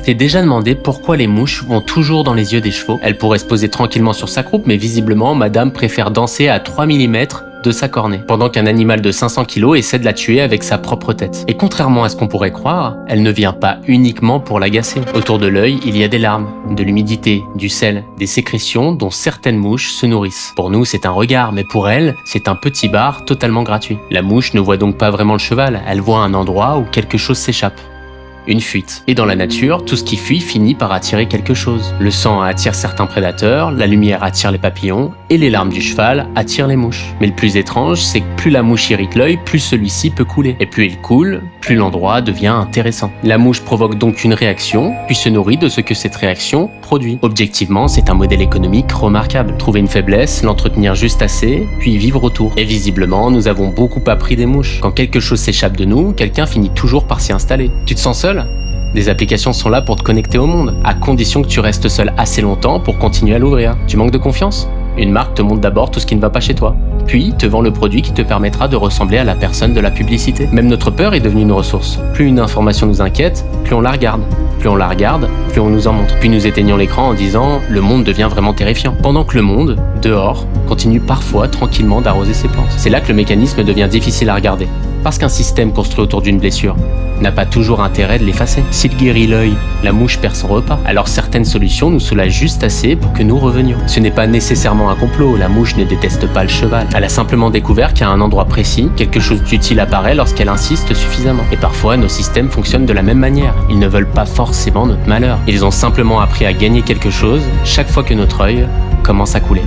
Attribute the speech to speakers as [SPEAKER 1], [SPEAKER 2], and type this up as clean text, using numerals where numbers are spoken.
[SPEAKER 1] T'es déjà demandé pourquoi les mouches vont toujours dans les yeux des chevaux? Elles pourraient se poser tranquillement sur sa croupe, mais visiblement, madame préfère danser à 3 mm de sa cornée, pendant qu'un animal de 500 kg essaie de la tuer avec sa propre tête. Et contrairement à ce qu'on pourrait croire, elle ne vient pas uniquement pour l'agacer. Autour de l'œil, il y a des larmes, de l'humidité, du sel, des sécrétions dont certaines mouches se nourrissent. Pour nous, c'est un regard, mais pour elle, c'est un petit bar totalement gratuit. La mouche ne voit donc pas vraiment le cheval, elle voit un endroit où quelque chose s'échappe. Une fuite. Et dans la nature, tout ce qui fuit finit par attirer quelque chose. Le sang attire certains prédateurs, la lumière attire les papillons, et les larmes du cheval attirent les mouches. Mais le plus étrange, c'est que plus la mouche irrite l'œil, plus celui-ci peut couler. Et plus il coule, plus l'endroit devient intéressant. La mouche provoque donc une réaction, puis se nourrit de ce que cette réaction produit. Objectivement, c'est un modèle économique remarquable. Trouver une faiblesse, l'entretenir juste assez, puis vivre autour. Et visiblement, nous avons beaucoup appris des mouches. Quand quelque chose s'échappe de nous, quelqu'un finit toujours par s'y installer. Tu te sens seul ? Des applications sont là pour te connecter au monde, à condition que tu restes seul assez longtemps pour continuer à l'ouvrir. Tu manques de confiance ? Une marque te montre d'abord tout ce qui ne va pas chez toi, puis te vend le produit qui te permettra de ressembler à la personne de la publicité. Même notre peur est devenue une ressource. Plus une information nous inquiète, plus on la regarde. Plus on la regarde, plus on nous en montre. Puis nous éteignons l'écran en disant « le monde devient vraiment terrifiant ». Pendant que le monde, dehors, continue parfois tranquillement d'arroser ses plantes. C'est là que le mécanisme devient difficile à regarder. Parce qu'un système construit autour d'une blessure n'a pas toujours intérêt de l'effacer. S'il guérit l'œil, la mouche perd son repas. Alors certaines solutions nous soulagent juste assez pour que nous revenions. Ce n'est pas nécessairement un complot, la mouche ne déteste pas le cheval. Elle a simplement découvert qu'à un endroit précis, quelque chose d'utile apparaît lorsqu'elle insiste suffisamment. Et parfois, nos systèmes fonctionnent de la même manière. Ils ne veulent pas forcément notre malheur. Ils ont simplement appris à gagner quelque chose chaque fois que notre œil commence à couler.